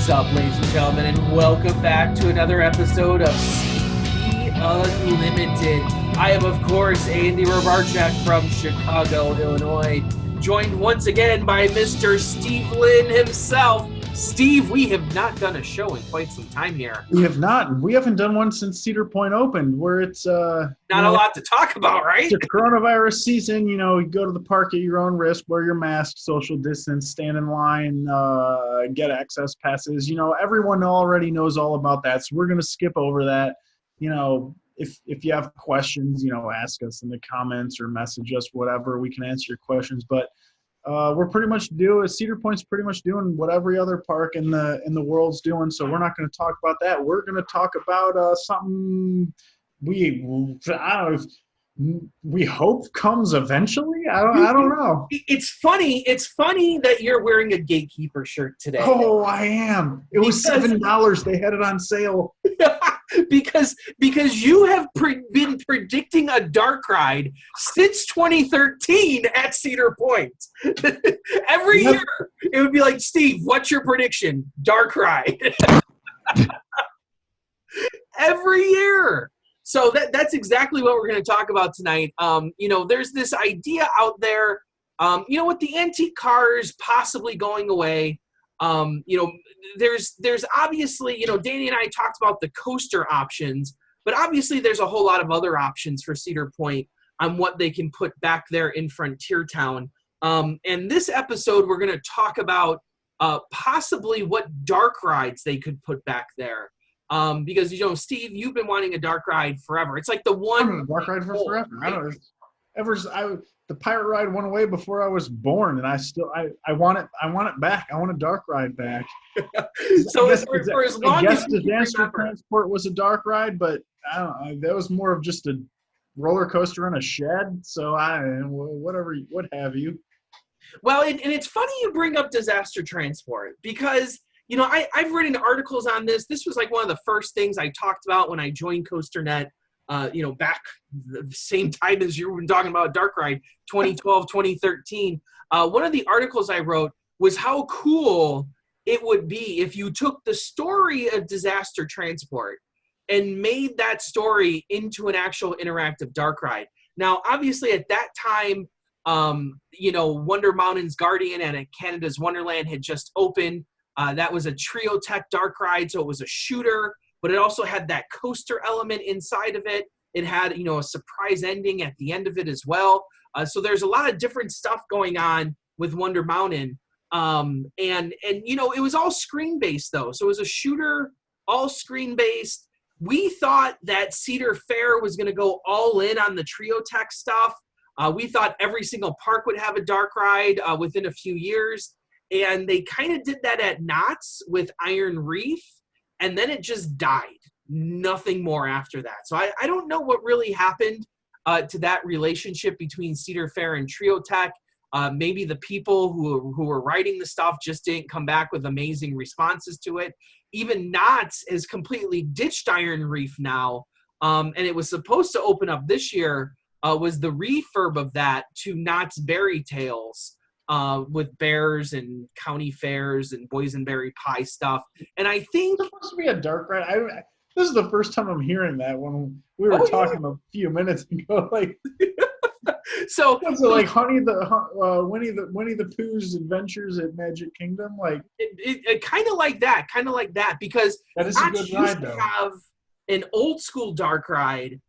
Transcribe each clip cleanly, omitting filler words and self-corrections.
What's up, ladies and gentlemen, and welcome back to another episode of CP Unlimited. I am, of course, Andy Robarchak from Chicago, Illinois, joined once again by Mr. Steve Lynn himself. Steve, we have not done a show in quite some time here. We have not. We haven't done one since Cedar Point opened, where it's not a lot to talk about, right? It's a coronavirus season. You know, you go to the park at your own risk, wear your mask, social distance, stand in line, get access passes. You know, everyone already knows all about that, so we're going to skip over that. You know, if you have questions, you know, ask us in the comments or message us, whatever. We can answer your questions, but we're pretty much Cedar Point's pretty much doing what every other park in the world's doing. So we're not going to talk about that. We're going to talk about something we hope comes eventually. I don't know. It's funny that you're wearing a Gatekeeper shirt today. Oh, I am. It was $7. They had it on sale. because you have been predicting a dark ride since 2013 at Cedar Point. Every year, it would be like, Steve, what's your prediction? Dark ride. Every year. So that's exactly what we're going to talk about tonight. You know, there's this idea out there, you know, with the antique cars possibly going away. You know, there's obviously, you know, Danny and I talked about the coaster options, but obviously there's a whole lot of other options for Cedar Point on what they can put back there in Frontier Town. And this episode, we're going to talk about possibly what dark rides they could put back there. Because, you know, Steve, you've been wanting a dark ride forever. It's like the one dark ride for forever. Right? The pirate ride went away before I was born, and I want it back. I want a dark ride back. So for as long as Disaster Transport was a dark ride, but I don't know, that was more of just a roller coaster in a shed. So what have you. Well, and it's funny you bring up Disaster Transport because, you know, I've written articles on this. This was like one of the first things I talked about when I joined COASTER.net. You know, back the same time as you were talking about Dark Ride, 2012, 2013. One of the articles I wrote was how cool it would be if you took the story of Disaster Transport and made that story into an actual interactive dark ride. Now, obviously, at that time, you know, Wonder Mountain's Guardian and Canada's Wonderland had just opened. That was a Trio Tech dark ride, so it was a shooter, but it also had that coaster element inside of it. It had, you know, a surprise ending at the end of it as well. So there's a lot of different stuff going on with Wonder Mountain. And you know, it was all screen-based, though. So it was a shooter, all screen-based. We thought that Cedar Fair was going to go all in on the Trio Tech stuff. We thought every single park would have a dark ride within a few years. And they kind of did that at Knott's with Iron Reef. And then it just died. Nothing more after that. So I don't know what really happened to that relationship between Cedar Fair and Trio Tech. Maybe the people who were writing the stuff just didn't come back with amazing responses to it. Even Knott's has completely ditched Iron Reef now. And it was supposed to open up this year, was the refurb of that to Knott's Berry Tales. With bears and county fairs and boysenberry pie stuff. And I think it's supposed to be a dark ride. This is the first time I'm hearing that when we were talking a few minutes ago. Like, so like Winnie the Pooh's Adventures at Magic Kingdom. Like it kind of like that because that is a good ride, though. Have an old school dark ride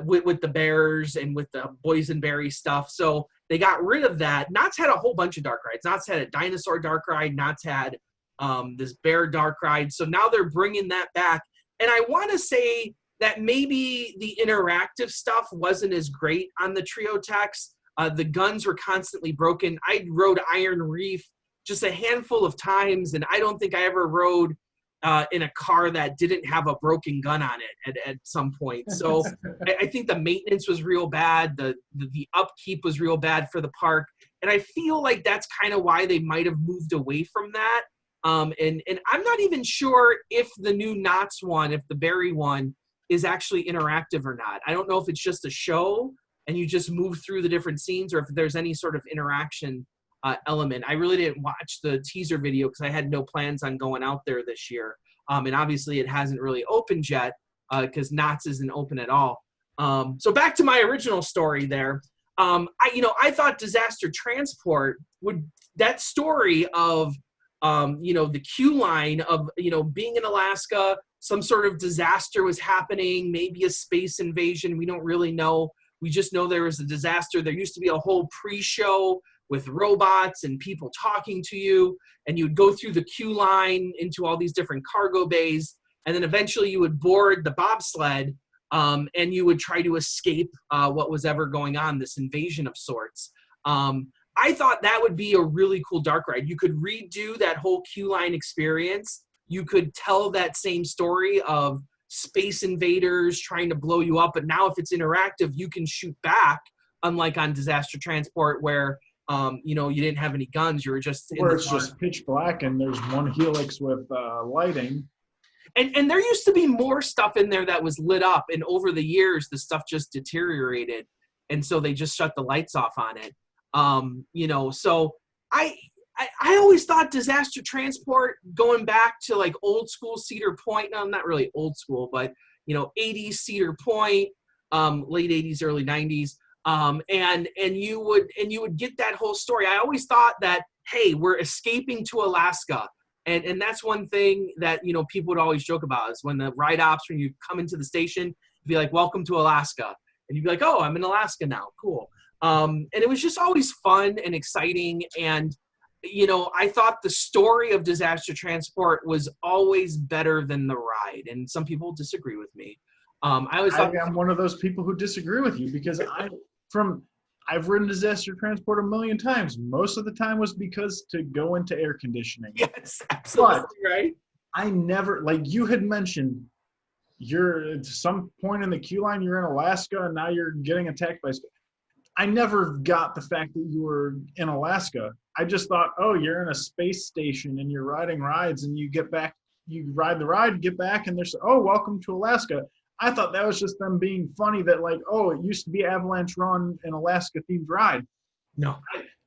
with the bears and with the boysenberry stuff. So they got rid of that. Knott's had a whole bunch of dark rides. Knott's had a dinosaur dark ride. Knott's had this bear dark ride. So now they're bringing that back. And I want to say that maybe the interactive stuff wasn't as great on the Trio Techs. The guns were constantly broken. I rode Iron Reef just a handful of times, and I don't think I ever rode in a car that didn't have a broken gun on it at some point. So I think the maintenance was real bad. The upkeep was real bad for the park. And I feel like that's kind of why they might have moved away from that. And I'm not even sure if the new Knott's one, if the Berry one is actually interactive or not. I don't know if it's just a show and you just move through the different scenes or if there's any sort of interaction element. I really didn't watch the teaser video because I had no plans on going out there this year. And obviously it hasn't really opened yet because Knott's isn't open at all. So back to my original story there. I thought Disaster Transport that story of, the queue line of, being in Alaska, some sort of disaster was happening, maybe a space invasion. We don't really know. We just know there was a disaster. There used to be a whole pre-show with robots and people talking to you, and you would go through the queue line into all these different cargo bays, and then eventually you would board the bobsled, and you would try to escape what was ever going on, this invasion of sorts. I thought that would be a really cool dark ride. You could redo that whole queue line experience. You could tell that same story of space invaders trying to blow you up, but now if it's interactive, you can shoot back, unlike on Disaster Transport where you didn't have any guns. You were just where it's just pitch black and there's one helix with lighting. And there used to be more stuff in there that was lit up, and over the years the stuff just deteriorated, and so they just shut the lights off on it. So I always thought Disaster Transport, going back to like old school Cedar Point, no, not really old school, but 80s Cedar Point, late 80s, early 90s. And you would get that whole story. I always thought that, hey, we're escaping to Alaska. And that's one thing that, people would always joke about is when the ride ops, when you come into the station, you'd be like, welcome to Alaska. And you'd be like, oh, I'm in Alaska now. Cool. And it was just always fun and exciting. And, I thought the story of Disaster Transport was always better than the ride. And some people disagree with me. I'm one of those people who disagree with you because I've ridden Disaster Transport a million times. Most of the time was because to go into air conditioning. Yes, absolutely. But right. I never, like you had mentioned, you're at some point in the queue line, you're in Alaska and now you're getting attacked by. I never got the fact that you were in Alaska. I just thought, oh, you're in a space station and you're riding rides and you get back, you ride the ride, get back, and there's, oh, welcome to Alaska. I thought that was just them being funny that like, oh, it used to be Avalanche Run, an Alaska themed ride. No.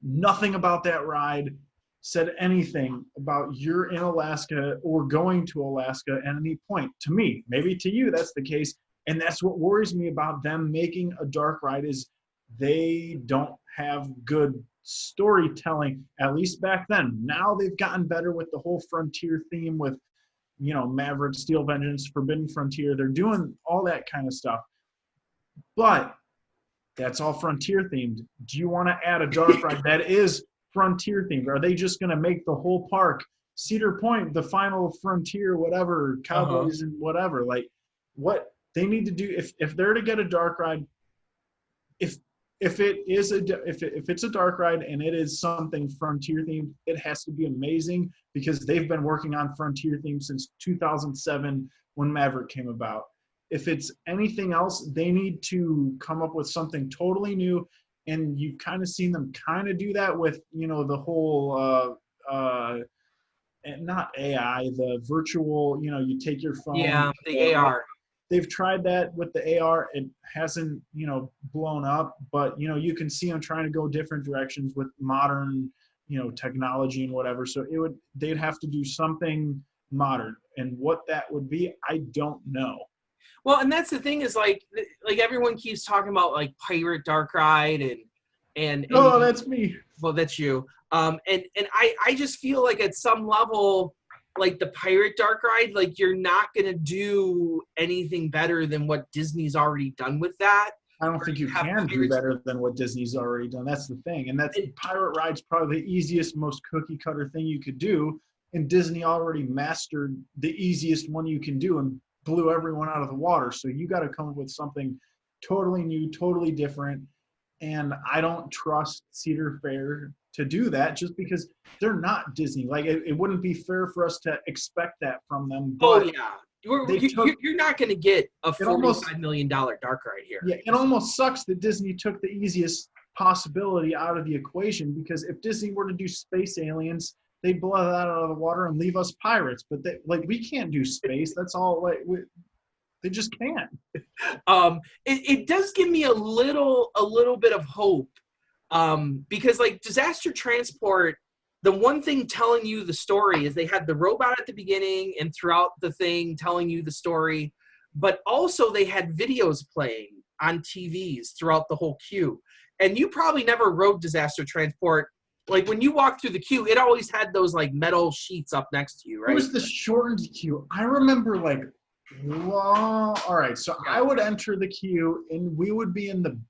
Nothing about that ride said anything about you're in Alaska or going to Alaska at any point. To me, maybe to you, that's the case. And that's what worries me about them making a dark ride is they don't have good storytelling, at least back then. Now they've gotten better with the whole Frontier theme with, Maverick, Steel Vengeance, Forbidden Frontier. They're doing all that kind of stuff. But that's all Frontier themed. Do you want to add a dark ride that is Frontier themed? Are they just going to make the whole park Cedar Point, the final Frontier, whatever, Cowboys and whatever? Like, what they need to do if they're to get a dark ride, if it's a dark ride and it is something Frontier themed, it has to be amazing because they've been working on Frontier theme since 2007 when Maverick came about. If it's anything else, they need to come up with something totally new, and you've kind of seen them kind of do that with the whole not AI, the virtual. You take your phone. Yeah, the AR. They've tried that with the AR. It hasn't, blown up, but, you can see them trying to go different directions with modern, technology and whatever. So they'd have to do something modern, and what that would be, I don't know. Well, and that's the thing is like everyone keeps talking about like Pirate Dark Ride and oh, that's me. Well, that's you. And I just feel like at some level, like the Pirate Dark Ride, like you're not gonna do anything better than what Disney's already done with that. I don't think you can do better than what Disney's already done. That's the thing. And Pirate Ride's probably the easiest, most cookie cutter thing you could do. And Disney already mastered the easiest one you can do and blew everyone out of the water. So you got to come up with something totally new, totally different. And I don't trust Cedar Fair to do that just because they're not Disney. Like it wouldn't be fair for us to expect that from them. But yeah. You're not going to get a $45 million dark ride here. Yeah, it almost sucks that Disney took the easiest possibility out of the equation, because if Disney were to do space aliens, they'd blow that out of the water and leave us pirates. But we can't do space. That's all. They just can't. It does give me a little bit of hope Because like Disaster Transport, the one thing telling you the story is they had the robot at the beginning and throughout the thing telling you the story, but also they had videos playing on TVs throughout the whole queue. And you probably never rode Disaster Transport. Like when you walk through the queue, it always had those like metal sheets up next to you, It right? was the shortened queue. I remember like long. All right, so Yeah. I would enter the queue, and we would be in the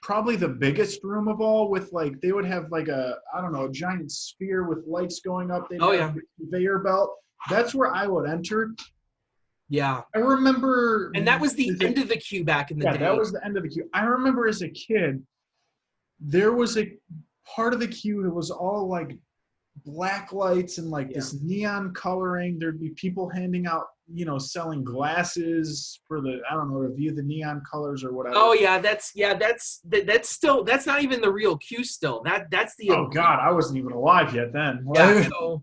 probably the biggest room of all. With like they would have like a I don't know a giant sphere with lights going up. They'd Oh, have yeah. the conveyor belt. That's where I would enter. Yeah. I remember. And that was the end of the queue back in the Yeah, that day. was the end of the queue. I remember as a kid, there was a part of the queue that was all like black lights and like this neon coloring. There'd be people handing out, selling glasses for the, I don't know, to view the neon colors or whatever. Oh yeah, that's still, that's not even the real queue still. That's the Oh God, I wasn't even alive yet then. Yeah, so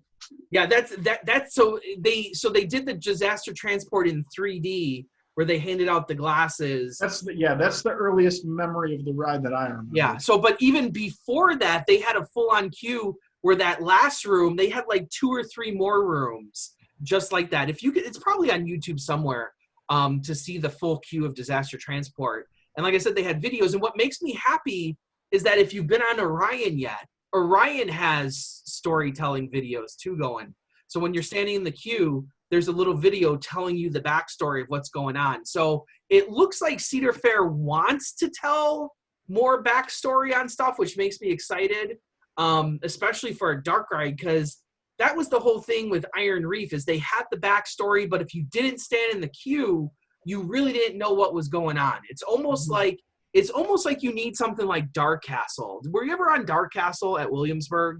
yeah, that's so they did the Disaster Transport in 3D where they handed out the glasses. That's the earliest memory of the ride that I remember. Yeah, so but even before that, they had a full-on queue where that last room, they had like 2 or 3 more rooms just like that. If you could, it's probably on YouTube somewhere to see the full queue of Disaster Transport. And like I said, they had videos. And what makes me happy is that if you've been on Orion yet, Orion has storytelling videos too going. So when you're standing in the queue, there's a little video telling you the backstory of what's going on. So it looks like Cedar Fair wants to tell more backstory on stuff, which makes me excited, especially for a dark ride, because that was the whole thing with Iron Reef is they had the backstory, but if you didn't stand in the queue, you really didn't know what was going on. It's almost like you need something like Dark Castle. Were you ever on Dark Castle at Williamsburg?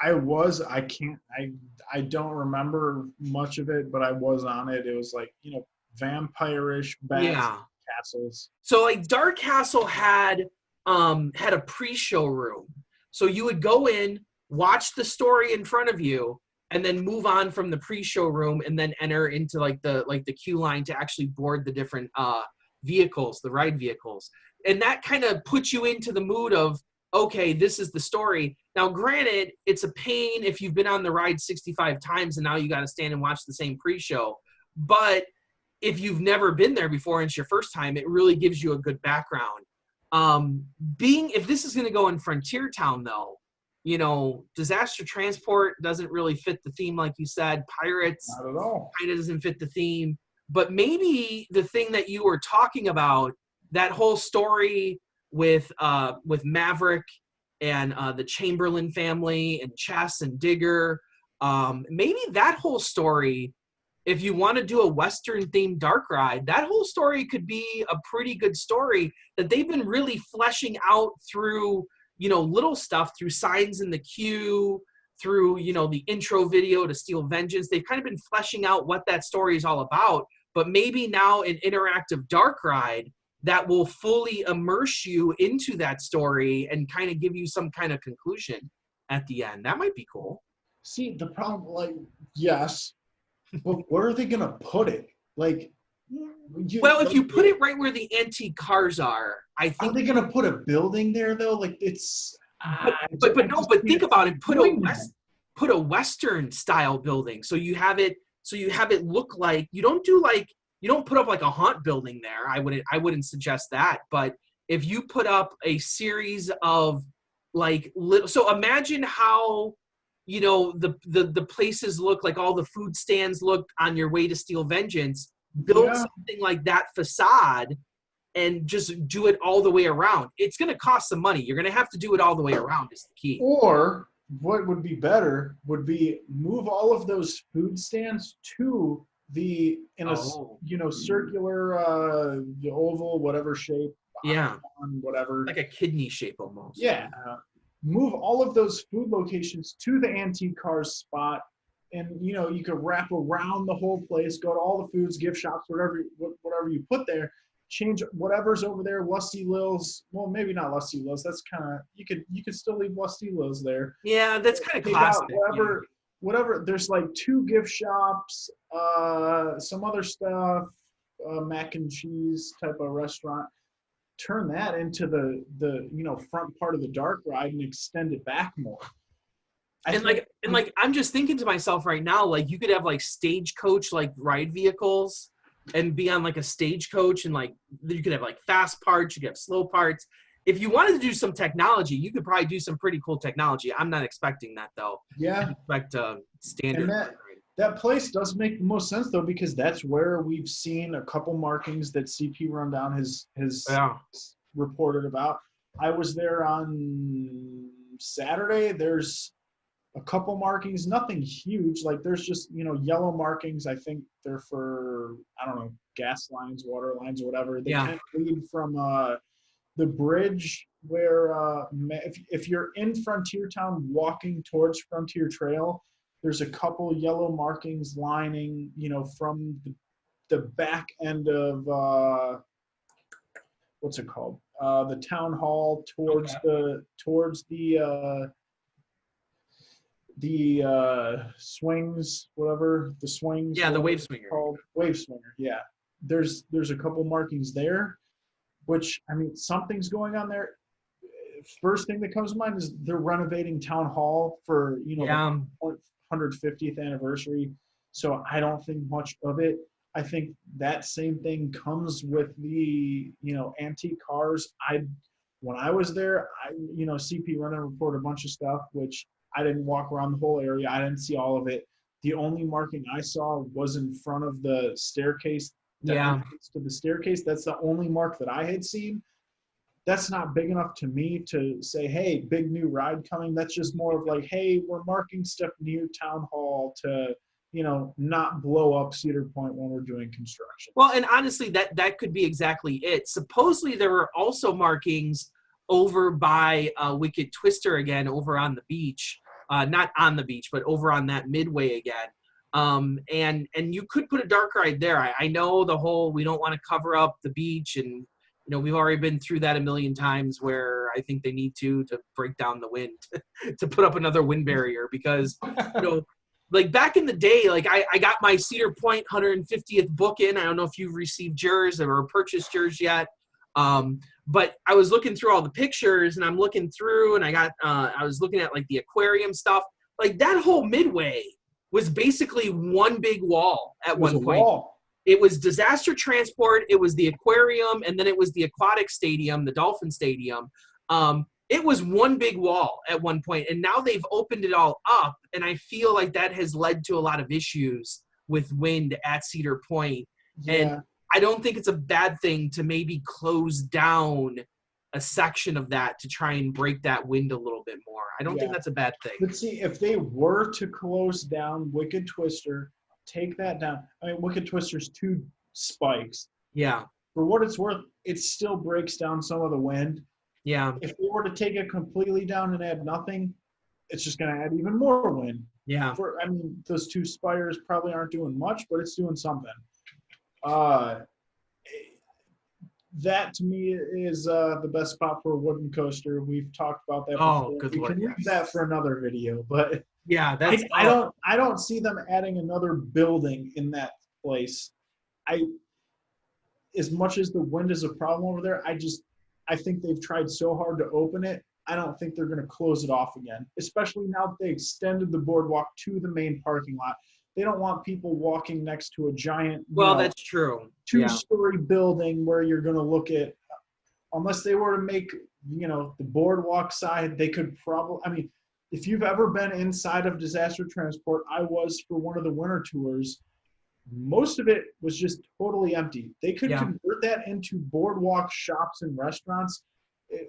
I was. I don't remember much of it, but I was on it. It was like, vampire-ish bats, castles. So like Dark Castle had a pre-show room. So you would go in, watch the story in front of you, and then move on from the pre-show room and then enter into like the queue line to actually board the different vehicles, the ride vehicles. And that kind of puts you into the mood of, okay, this is the story. Now, granted, it's a pain if you've been on the ride 65 times and now you got to stand and watch the same pre-show. But if you've never been there before and it's your first time, it really gives you a good background. If this is going to go in Frontier Town, though, Disaster Transport doesn't really fit the theme, like you said. Pirates not at all. Kind of doesn't fit the theme. But maybe the thing that you were talking about, that whole story with Maverick and the Chamberlain family and Chess and Digger, maybe that whole story, if you want to do a Western-themed dark ride, that whole story could be a pretty good story that they've been really fleshing out through, little stuff, through signs in the queue, through, the intro video to Steel Vengeance. They've kind of been fleshing out what that story is all about, but maybe now an interactive dark ride that will fully immerse you into that story and kind of give you some kind of conclusion at the end. That might be cool. See, the problem, yes, but where are they going to put it? Like, if you put it right where the antique cars are, I think. Are they going to put a building there, though? Like, it's. But think about it. Put a Western style building. So you have it look like, you don't put up like a haunt building there. I wouldn't suggest that. But if you put up a series of so imagine how, the places look, like all the food stands look on your way to Steel Vengeance. Build something like that facade and just do it all the way around. It's going to cost some money. You're going to have to do it all the way around is the key. Or what would be better would be move all of those food stands to circular, the oval, whatever shape. Yeah. Whatever. Like a kidney shape almost. Yeah. Move all of those food locations to the antique cars spot. And, you could wrap around the whole place, go to all the foods, gift shops, whatever you put there, change whatever's over there, Lusty Lil's. Well, maybe not Lusty Lil's. That's kind of, you could still leave Lusty Lil's there. Yeah, that's kind of classic. Whatever. There's like 2 gift shops, some other stuff, mac and cheese type of restaurant. turn that into the front part of the dark ride and extend it back more. I'm just thinking to myself right now, like you could have like stagecoach like ride vehicles and be on like a stagecoach, and like you could have like fast parts, you could have slow parts. If you wanted to do some technology, you could probably do some pretty cool technology. I'm not expecting that though. Yeah. I expect standard. And that place does make the most sense though, because that's where we've seen a couple markings that CP Rundown has reported about. I was there on Saturday. There's a couple markings, nothing huge. Like there's just, yellow markings. I think they're for, I don't know, gas lines, water lines, or whatever. They can't lead from the bridge where if you're in Frontier Town walking towards Frontier Trail, there's a couple yellow markings lining, from the back end of what's it called? The town hall towards the swings, whatever the swings. Yeah, the wave swinger. Called wave swinger. Yeah, there's a couple markings there, which something's going on there. First thing that comes to mind is they're renovating town hall for the 150th anniversary. So I don't think much of it. I think that same thing comes with the antique cars. When I was there, CP Runner reported a bunch of stuff, which I didn't walk around the whole area. I didn't see all of it. The only marking I saw was in front of the staircase. To the staircase. That's the only mark that I had seen. That's not big enough to me to say, hey, big new ride coming. That's just more of like, hey, we're marking stuff near town hall to, not blow up Cedar Point when we're doing construction. Well, and honestly, that could be exactly it. Supposedly there were also markings over by Wicked Twister again, over on the beach. Not on the beach, but over on that midway again. And you could put a dark ride there. I know the whole, we don't want to cover up the beach, and we've already been through that a million times, where I think they need to break down the wind to put up another wind barrier, because like back in the day, like I got my Cedar Point 150th book in. I don't know if you've received yours or purchased yours yet. But I was looking through all the pictures, and I'm looking through, and I was looking at like the aquarium stuff. Like that whole midway was basically one big wall at one point. It was disaster transport, it was the aquarium, and then it was the aquatic stadium, the Dolphin Stadium. It was one big wall at one point, and now they've opened it all up, and I feel like that has led to a lot of issues with wind at Cedar Point. Yeah. And I don't think it's a bad thing to maybe close down a section of that to try and break that wind a little bit more. I don't think that's a bad thing. But see, if they were to close down Wicked Twister, take that down. Wicked Twister's 2 spikes. Yeah. For what it's worth, it still breaks down some of the wind. Yeah. If they were to take it completely down and add nothing, it's just going to add even more wind. Yeah. Those 2 spires probably aren't doing much, but it's doing something. That to me is the best spot for a wooden coaster. We've talked about that before. Good we Lord, can leave that for another video, but yeah, I don't see them adding another building in that place. As much as the wind is a problem over there, I think they've tried so hard to open it. I don't think they're going to close it off again, especially now that they extended the boardwalk to the main parking lot. They don't want people walking next to a giant, that's true, 2-story building where you're going to look at, unless they were to make, the boardwalk side, they could probably, if you've ever been inside of disaster transport, I was for one of the winter tours, most of it was just totally empty. They could convert that into boardwalk shops and restaurants,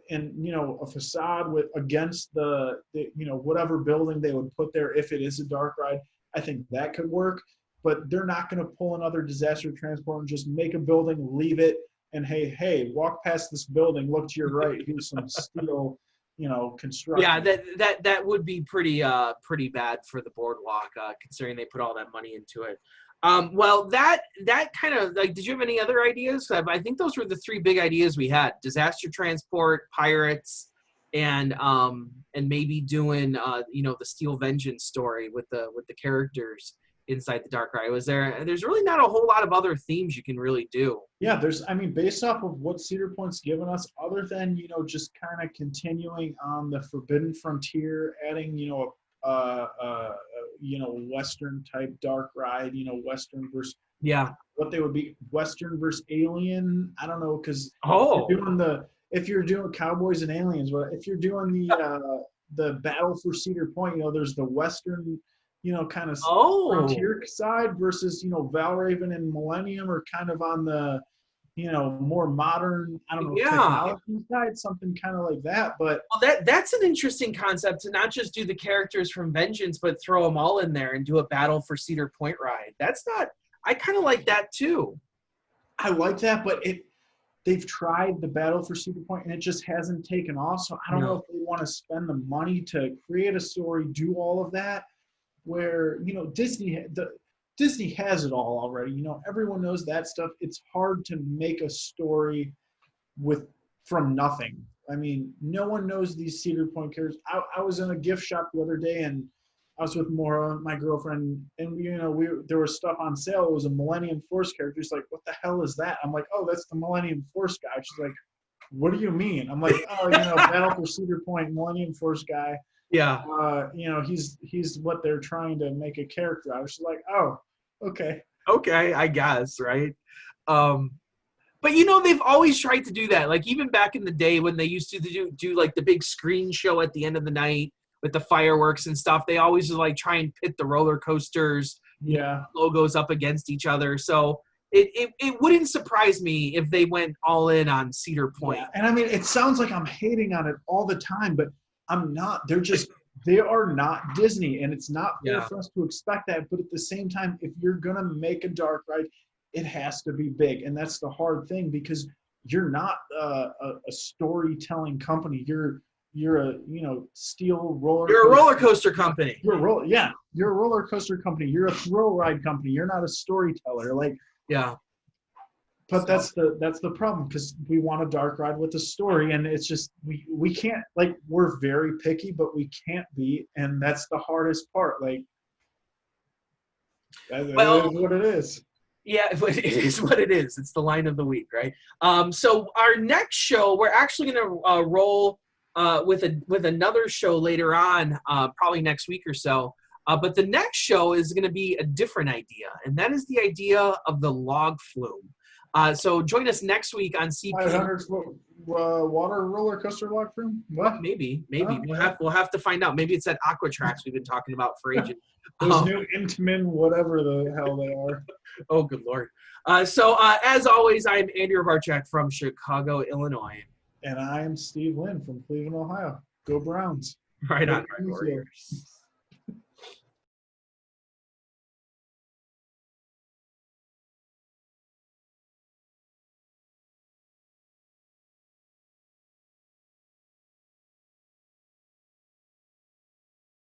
and a facade against the whatever building they would put there if it is a dark ride. I think that could work, but they're not going to pull another disaster transport and just make a building, leave it, and hey, walk past this building, look to your right, here's some steel, construction. Yeah, that would be pretty bad for the boardwalk, considering they put all that money into it. Well, that kind of, like, did you have any other ideas? I think those were the 3 big ideas we had: disaster transport, pirates, and maybe doing the Steel Vengeance story with the characters inside the dark ride. There's really not a whole lot of other themes you can really do. Yeah, based off of what Cedar Point's given us, other than, just kind of continuing on the Forbidden Frontier, adding, Western type dark ride, Western versus what they would be, Western versus Alien. I don't know, because if you're doing Cowboys and Aliens, but if you're doing the Battle for Cedar Point, there's the Western, kind of frontier side versus, Valraven and Millennium are kind of on the, more modern, I don't know, technology side, something kind of like that. But that's an interesting concept, to not just do the characters from Vengeance, but throw them all in there and do a Battle for Cedar Point ride. I kind of like that too. I like that, but they've tried the Battle for Cedar Point and it just hasn't taken off. So I don't know if they want to spend the money to create a story, do all of that, where, Disney has it all already. Everyone knows that stuff. It's hard to make a story from nothing. I mean, no one knows these Cedar Point characters. I was in a gift shop the other day and I was with Maura, my girlfriend, and there was stuff on sale. It was a Millennium Force character. She's like, "What the hell is that?" I'm like, "Oh, that's the Millennium Force guy." She's like, "What do you mean?" I'm like, "Oh, Battle for Cedar Point, Millennium Force guy. Yeah. He's what they're trying to make a character out of." She's like, "Oh, okay." Okay, I guess, right? But they've always tried to do that. Like even back in the day when they used to do like the big screen show at the end of the night with the fireworks and stuff, they always would like try and pit the roller coasters logos up against each other. So it wouldn't surprise me if they went all in on Cedar Point. Yeah. And I mean, it sounds like I'm hating on it all the time, but I'm not. They are not Disney, and it's not fair for us to expect that. But at the same time, if you're going to make a dark ride, it has to be big. And that's the hard thing, because you're not a storytelling company. You're a steel roller. You're a roller coaster company. You're a roller coaster company. You're a thrill ride company. You're not a storyteller. But that's the problem, because we want a dark ride with a story, and it's just we can't, we're very picky, but we can't be, and that's the hardest part. It is what it is. Yeah, it is what it is. It's the line of the week, right? So our next show, we're actually going to roll with another show later on, probably next week or so. But the next show is going to be a different idea, and that is the idea of the log flume. So join us next week on CP. 500-foot water roller coaster log flume? What? Maybe. We'll have to find out. Maybe it's that Aqua Tracks we've been talking about for ages. Those new Intamin, whatever the hell they are. Oh, good Lord. So as always, I'm Andy Rabarchak from Chicago, Illinois. And I'm Steve Lynn from Cleveland, Ohio. Go Browns. Right on, Warriors.